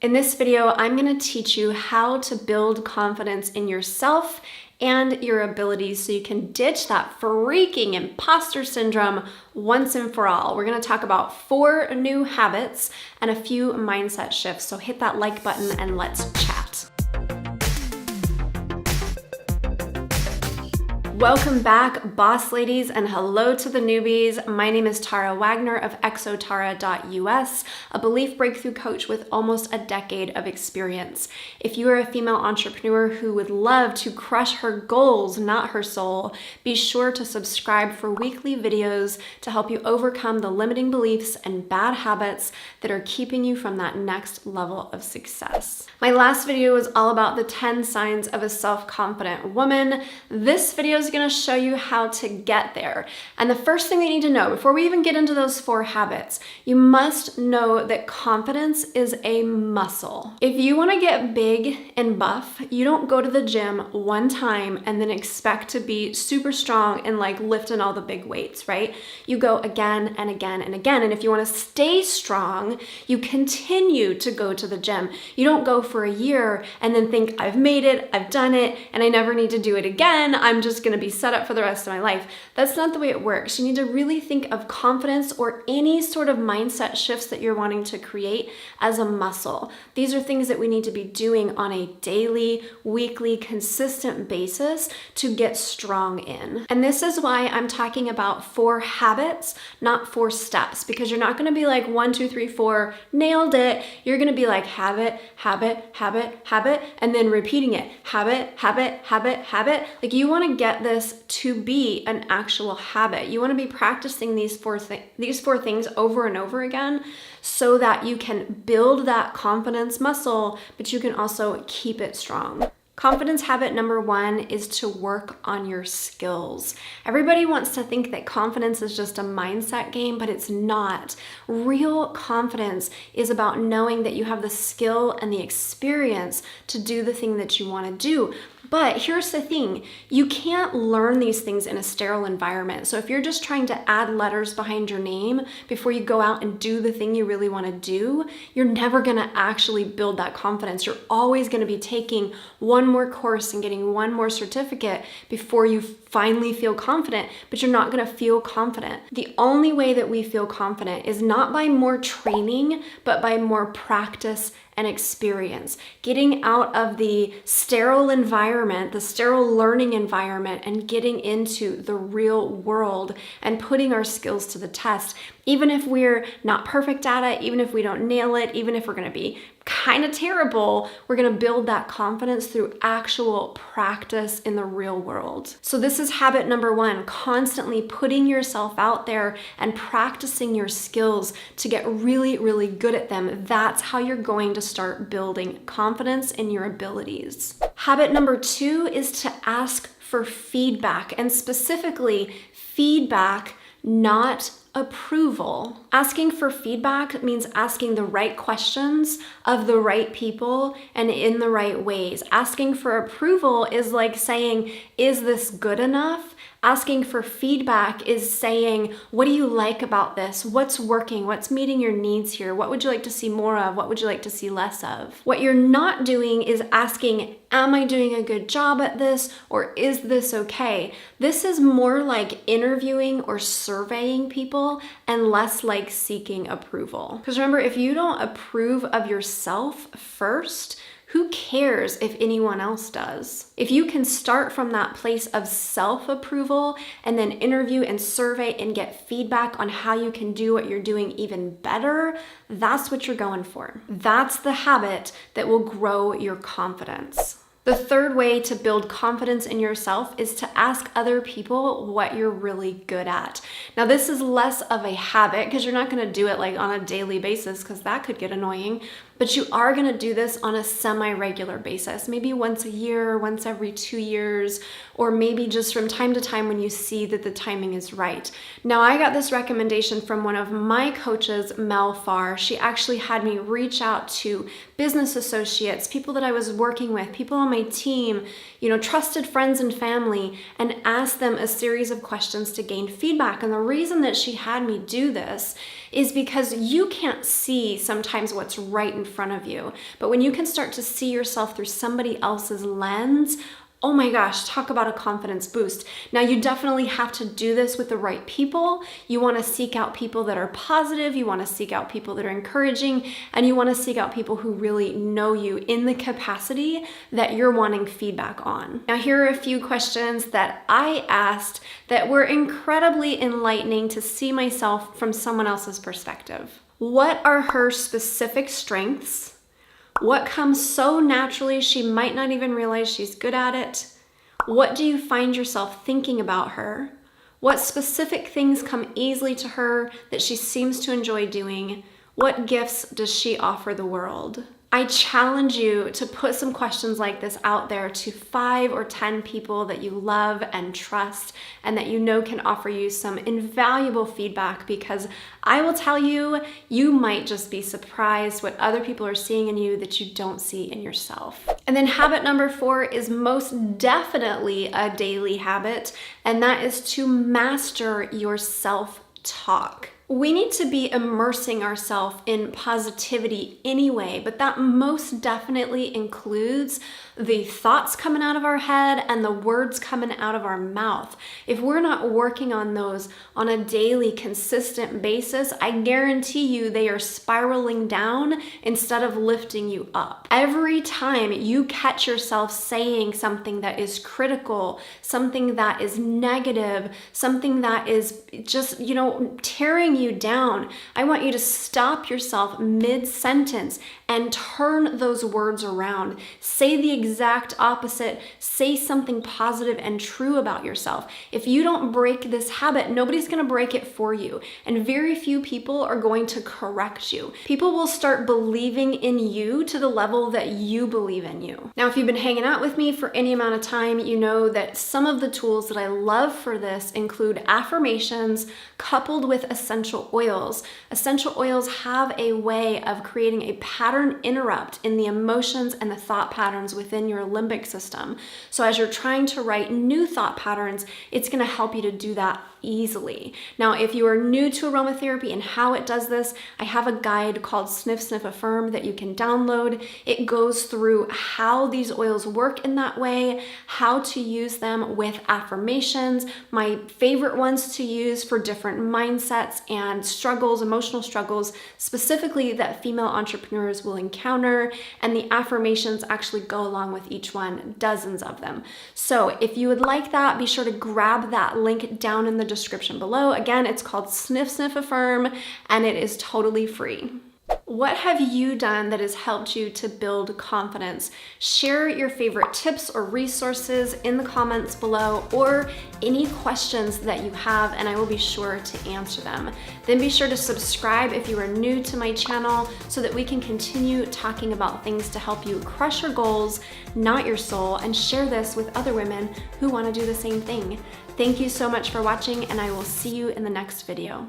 In this video, I'm going to teach you how to build confidence in yourself and your abilities so you can ditch that freaking imposter syndrome once and for all. We're going to talk about 4 new habits and a few mindset shifts. So hit that like button and let's chat. Welcome back, boss ladies, and hello to the newbies. My name is Tara Wagner of exotara.us, a belief breakthrough coach with almost a decade of experience. If you are a female entrepreneur who would love to crush her goals, not her soul, be sure to subscribe for weekly videos to help you overcome the limiting beliefs and bad habits that are keeping you from that next level of success. My last video was all about the 10 signs of a self-confident woman. This video is going to show you how to get there. And the first thing that you need to know before we even get into those 4 habits, you must know that confidence is a muscle. If you want to get big and buff, you don't go to the gym one time and then expect to be super strong and like lifting all the big weights, right? You go again and again and again. And if you want to stay strong, you continue to go to the gym. You don't go for a year and then think, I've made it, I've done it, and I never need to do it again. I'm just going to be set up for the rest of my life. That's not the way it works. You need to really think of confidence or any sort of mindset shifts that you're wanting to create as a muscle. These are things that we need to be doing on a daily, weekly, consistent basis to get strong in. And this is why I'm talking about 4 habits, not 4 steps, because you're not going to be like 1, 2, 3, 4, nailed it. You're going to be like habit, habit, habit, habit, and then repeating it. Habit, habit, habit, habit. Like you want to get this to be an actual habit. You want to be practicing these 4 things over and over again so that you can build that confidence muscle, but you can also keep it strong. Confidence habit number 1 is to work on your skills. Everybody wants to think that confidence is just a mindset game, but it's not. Real confidence is about knowing that you have the skill and the experience to do the thing that you want to do. But here's the thing, you can't learn these things in a sterile environment. So if you're just trying to add letters behind your name before you go out and do the thing you really want to do, you're never going to actually build that confidence. You're always going to be taking one more course and getting one more certificate before you finally feel confident, but you're not going to feel confident. The only way that we feel confident is not by more training, but by more practice and experience, getting out of the sterile environment, the sterile learning environment, and getting into the real world and putting our skills to the test. Even if we're not perfect at it, even if we don't nail it, even if we're going to be kind of terrible, we're going to build that confidence through actual practice in the real world. So this is habit number 1, constantly putting yourself out there and practicing your skills to get really, really good at them. That's how you're going to start building confidence in your abilities. Habit number 2 is to ask for feedback, and specifically feedback, not approval. Asking for feedback means asking the right questions of the right people and in the right ways. Asking for approval is like saying, is this good enough? Asking for feedback is saying, what do you like about this? What's working? What's meeting your needs here? What would you like to see more of? What would you like to see less of? What you're not doing is asking, am I doing a good job at this? Or is this okay? This is more like interviewing or surveying people and less like seeking approval. Because remember, if you don't approve of yourself first, who cares if anyone else does? If you can start from that place of self-approval and then interview and survey and get feedback on how you can do what you're doing even better, that's what you're going for. That's the habit that will grow your confidence. The 3rd way to build confidence in yourself is to ask other people what you're really good at. Now, this is less of a habit because you're not going to do it like on a daily basis because that could get annoying. But you are going to do this on a semi-regular basis, maybe once a year, once every 2 years, or maybe just from time to time when you see that the timing is right. Now, I got this recommendation from one of my coaches, Mel Farr. She actually had me reach out to business associates, people that I was working with, people on my team, trusted friends and family, and ask them a series of questions to gain feedback. And the reason that she had me do this is because you can't see sometimes what's right in front of you. But when you can start to see yourself through somebody else's lens, oh my gosh, talk about a confidence boost. Now, you definitely have to do this with the right people. You want to seek out people that are positive, you want to seek out people that are encouraging, and you want to seek out people who really know you in the capacity that you're wanting feedback on. Now, here are a few questions that I asked that were incredibly enlightening to see myself from someone else's perspective. What are her specific strengths? What comes so naturally she might not even realize she's good at it? What do you find yourself thinking about her? What specific things come easily to her that she seems to enjoy doing? What gifts does she offer the world? I challenge you to put some questions like this out there to 5 or 10 people that you love and trust and that you know can offer you some invaluable feedback, because I will tell you, you might just be surprised what other people are seeing in you that you don't see in yourself. And then habit number 4 is most definitely a daily habit, and that is to master your self-talk. We need to be immersing ourselves in positivity anyway, but that most definitely includes the thoughts coming out of our head and the words coming out of our mouth. If we're not working on those on a daily, consistent basis, I guarantee you they are spiraling down instead of lifting you up. Every time you catch yourself saying something that is critical, something that is negative, something that is just, tearing you down, I want you to stop yourself mid-sentence and turn those words around. Say the exact opposite. Say something positive and true about yourself. If you don't break this habit, nobody's going to break it for you. And very few people are going to correct you. People will start believing in you to the level that you believe in you. Now, if you've been hanging out with me for any amount of time, you know that some of the tools that I love for this include affirmations coupled with essential oils. Essential oils have a way of creating a pattern interrupt in the emotions and the thought patterns within your limbic system. So as you're trying to write new thought patterns, it's going to help you to do that easily. Now, if you are new to aromatherapy and how it does this, I have a guide called SNIFF, SNIFF, AFFIRM that you can download. It goes through how these oils work in that way, how to use them with affirmations, my favorite ones to use for different mindsets and struggles, emotional struggles, specifically that female entrepreneurs will encounter, and the affirmations actually go along with each one, dozens of them. So if you would like that, be sure to grab that link down in the description below. Again, it's called SNIFF, SNIFF, AFFIRM, and it is totally free. What have you done that has helped you to build confidence? Share your favorite tips or resources in the comments below, or any questions that you have, and I will be sure to answer them. Then be sure to subscribe if you are new to my channel so that we can continue talking about things to help you crush your goals, not your soul, and share this with other women who want to do the same thing. Thank you so much for watching, and I will see you in the next video.